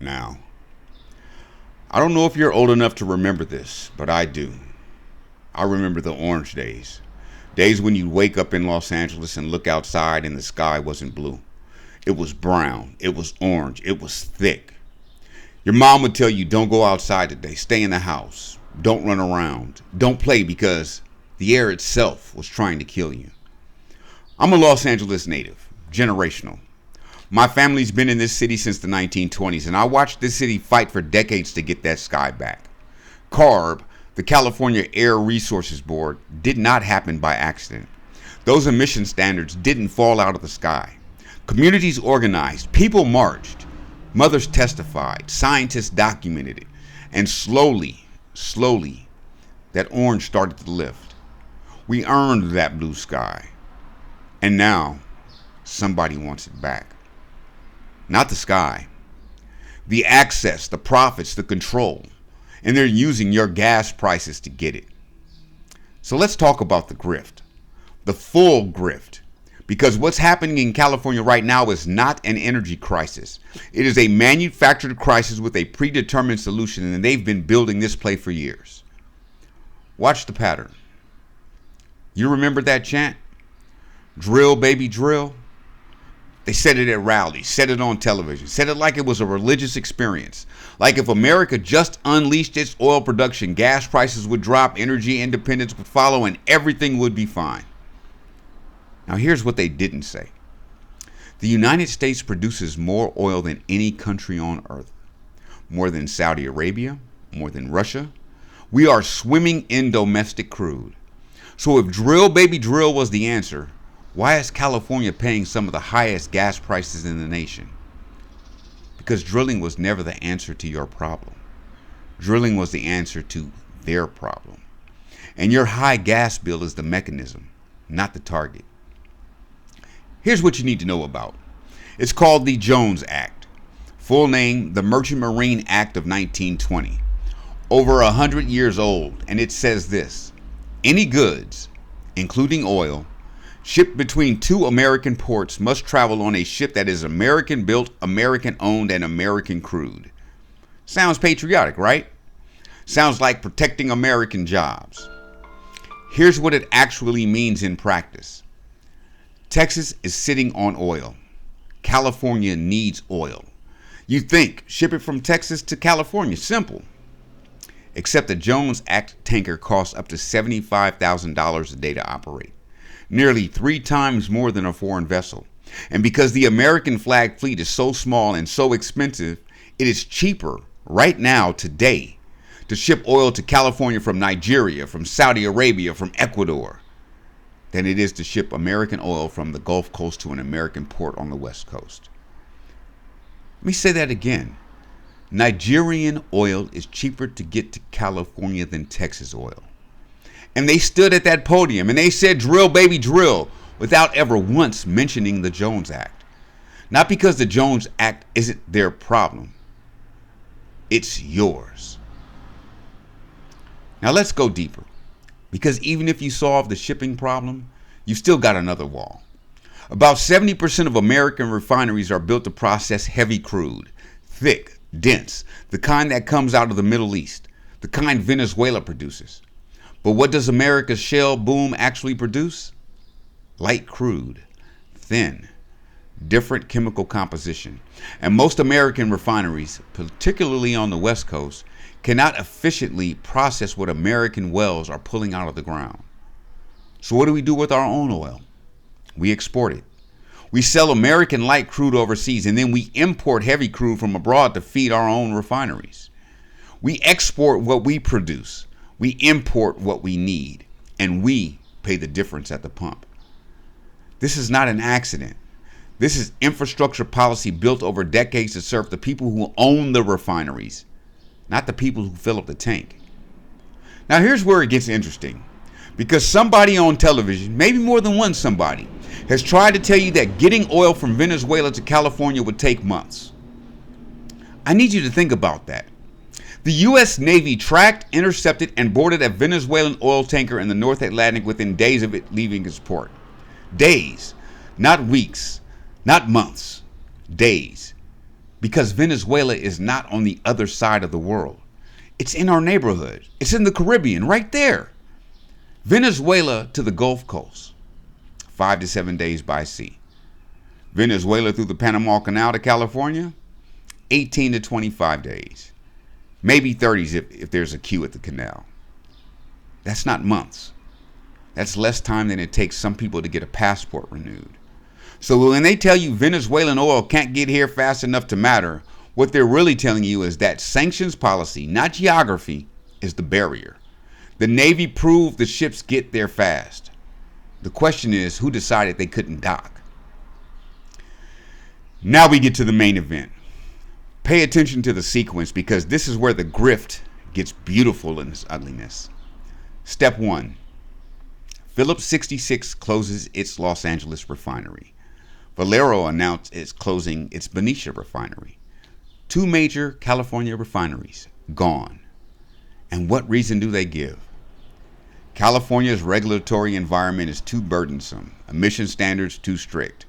Now, I don't know if you're old enough to remember this, but I do. I remember the orange days. Days when you wake up in Los Angeles and look outside and the sky wasn't blue. It was brown. It was orange. It was thick. Your mom would tell you, don't go outside today. Stay in the house. Don't run around. Don't play because the air itself was trying to kill you. I'm a Los Angeles native, generational. My family's been in this city since the 1920s, and I watched this city fight for decades to get that sky back. CARB, the California Air Resources Board, did not happen by accident. Those emission standards didn't fall out of the sky. Communities organized, people marched, mothers testified, scientists documented it, and slowly, that orange started to lift. We earned that blue sky, and now somebody wants it back. Not the sky, the access, the profits, the control, and they're using your gas prices to get it. So let's talk about the grift, the full grift, because what's happening in California right now is not an energy crisis. It is a manufactured crisis with a predetermined solution, and they've been building this play for years. Watch the pattern. You remember that chant? Drill, baby, drill. They said it at rallies, said it on television, said it like it was a religious experience. Like if America just unleashed its oil production, gas prices would drop, energy independence would follow, and everything would be fine. Now here's what they didn't say. The United States produces more oil than any country on earth. More than Saudi Arabia, more than Russia. We are swimming in domestic crude. So if drill, baby, drill was the answer, why is California paying some of the highest gas prices in the nation? Because drilling was never the answer to your problem. Drilling was the answer to their problem. And your high gas bill is the mechanism, not the target. Here's what you need to know about. It's called the Jones Act. Full name, the Merchant Marine Act of 1920. Over 100 years old, and it says this: any goods, including oil, shipped between two American ports must travel on a ship that is American built, American owned, and American crewed. Sounds patriotic, right? Sounds like protecting American jobs. Here's what it actually means in practice. Texas is sitting on oil. California needs oil. You think, ship it from Texas to California, simple. Except the Jones Act tanker costs up to $75,000 a day to operate. Nearly 3 times more than a foreign vessel. And because the American flag fleet is so small and so expensive, it is cheaper right now, today, to ship oil to California from Nigeria, from Saudi Arabia, from Ecuador, than it is to ship American oil from the Gulf Coast to an American port on the West Coast. Let me say that again. Nigerian oil is cheaper to get to California than Texas oil. And they stood at that podium and they said, drill, baby, drill, without ever once mentioning the Jones Act. Not because the Jones Act isn't their problem. It's yours. Now let's go deeper. Because even if you solve the shipping problem, you still got another wall. About 70% of American refineries are built to process heavy crude, thick, dense, the kind that comes out of the Middle East, the kind Venezuela produces. But what does America's shale boom actually produce? Light crude, thin, different chemical composition. And most American refineries, particularly on the West Coast, cannot efficiently process what American wells are pulling out of the ground. So what do we do with our own oil? We export it. We sell American light crude overseas, and then we import heavy crude from abroad to feed our own refineries. We export what we produce. We import what we need, and we pay the difference at the pump. This is not an accident. This is infrastructure policy built over decades to serve the people who own the refineries, not the people who fill up the tank. Now here's where it gets interesting, because somebody on television, maybe more than one somebody, has tried to tell you that getting oil from Venezuela to California would take months. I need you to think about that. The U.S. Navy tracked, intercepted, and boarded a Venezuelan oil tanker in the North Atlantic within days of it leaving its port. Days, not weeks, not months, days. Because Venezuela is not on the other side of the world. It's in our neighborhood. It's in the Caribbean, right there. Venezuela to the Gulf Coast, 5 to 7 days by sea. Venezuela through the Panama Canal to California, 18 to 25 days. Maybe 30s if there's a queue at the canal. That's not months. That's less time than it takes some people to get a passport renewed. So when they tell you Venezuelan oil can't get here fast enough to matter, what they're really telling you is that sanctions policy, not geography, is the barrier. The Navy proved the ships get there fast. The question is, who decided they couldn't dock? Now we get to the main event. Pay attention to the sequence because this is where the grift gets beautiful in its ugliness. Step 1. Phillips 66 closes its Los Angeles refinery. Valero announced it's closing its Benicia refinery. 2 major California refineries gone. And what reason do they give? California's regulatory environment is too burdensome, emission standards too strict,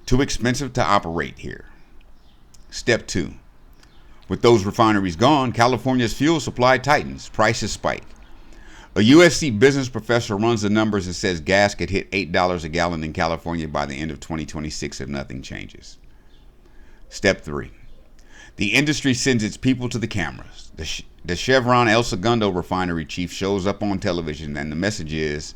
too expensive to operate here. Step 2. With those refineries gone, California's fuel supply tightens, prices spike. A USC business professor runs the numbers and says gas could hit $8 a gallon in California by the end of 2026 if nothing changes. Step 3. The industry sends its people to the cameras. The Chevron El Segundo refinery chief shows up on television and the message is,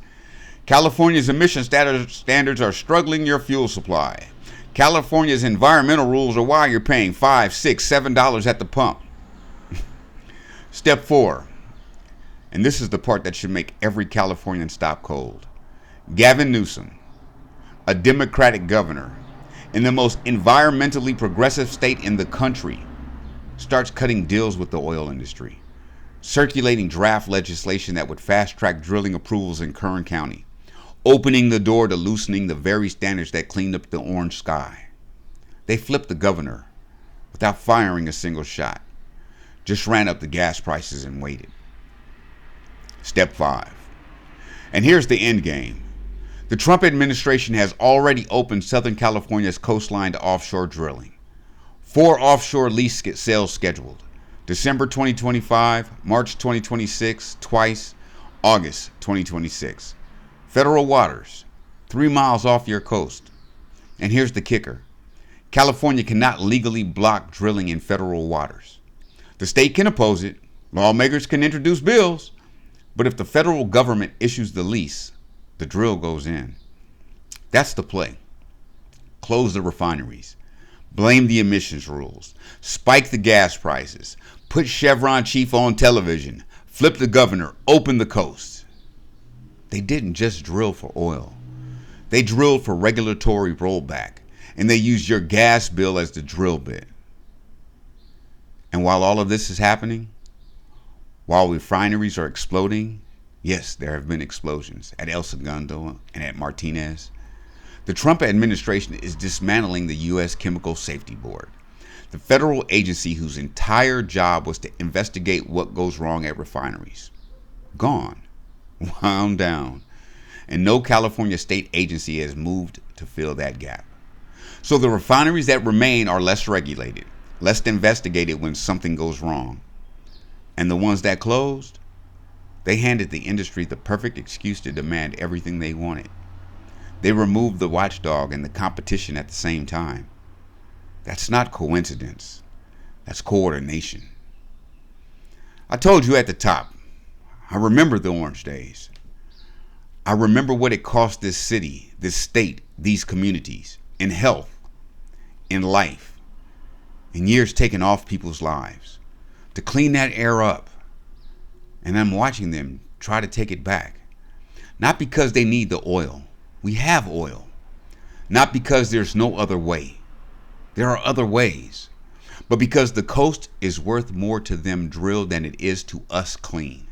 California's emission standards are struggling your fuel supply. California's environmental rules are why you're paying $5, $6, $7 at the pump. Step 4. And this is the part that should make every Californian stop cold. Gavin Newsom, a Democratic governor in the most environmentally progressive state in the country, starts cutting deals with the oil industry, circulating draft legislation that would fast-track drilling approvals in Kern County, opening the door to loosening the very standards that cleaned up the orange sky. They flipped the governor without firing a single shot, just ran up the gas prices and waited. Step 5. And here's the end game. The Trump administration has already opened Southern California's coastline to offshore drilling. 4 offshore lease sales scheduled. December 2025, March 2026, twice, August 2026. Federal waters, 3 miles off your coast. And here's the kicker. California cannot legally block drilling in federal waters. The state can oppose it. Lawmakers can introduce bills. But if the federal government issues the lease, the drill goes in. That's the play. Close the refineries. Blame the emissions rules. Spike the gas prices. Put Chevron chief on television. Flip the governor. Open the coast. They didn't just drill for oil. They drilled for regulatory rollback. And they used your gas bill as the drill bit. And while all of this is happening, while refineries are exploding, yes, there have been explosions at El Segundo and at Martinez, the Trump administration is dismantling the U.S. Chemical Safety Board, the federal agency whose entire job was to investigate what goes wrong at refineries. Gone, wound down, and no California state agency has moved to fill that gap. So the refineries that remain are less regulated, less investigated when something goes wrong. And the ones that closed, they handed the industry the perfect excuse to demand everything they wanted. They removed the watchdog and the competition at the same time. That's not coincidence. That's coordination. I told you at the top, I remember the orange days. I remember what it cost this city, this state, these communities, in health, in life, in years taken off people's lives, to clean that air up. And I'm watching them try to take it back. Not because they need the oil. We have oil. Not because there's no other way. There are other ways. But because the coast is worth more to them drilled than it is to us clean.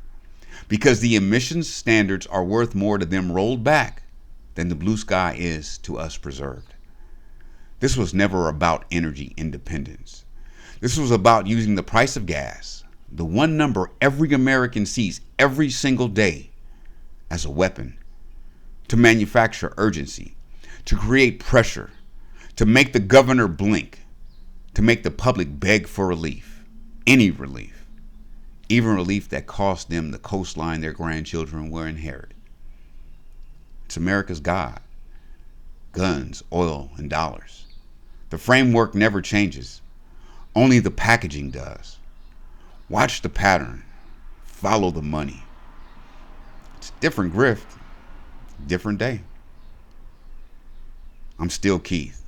Because the emissions standards are worth more to them rolled back than the blue sky is to us preserved. This was never about energy independence. This was about using the price of gas, the one number every American sees every single day, as a weapon to manufacture urgency, to create pressure, to make the governor blink, to make the public beg for relief, any relief, even relief that cost them the coastline their grandchildren will inherit. It's America's God. Guns, oil, and dollars. The framework never changes. Only the packaging does. Watch the pattern. Follow the money. It's different grift, different day. I'm still Keith.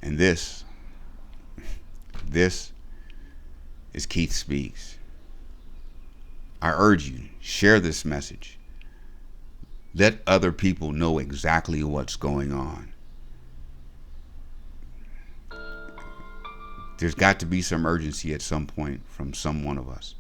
And this is Keith Speaks. I urge you, share this message. Let other people know exactly what's going on. There's got to be some urgency at some point from some one of us.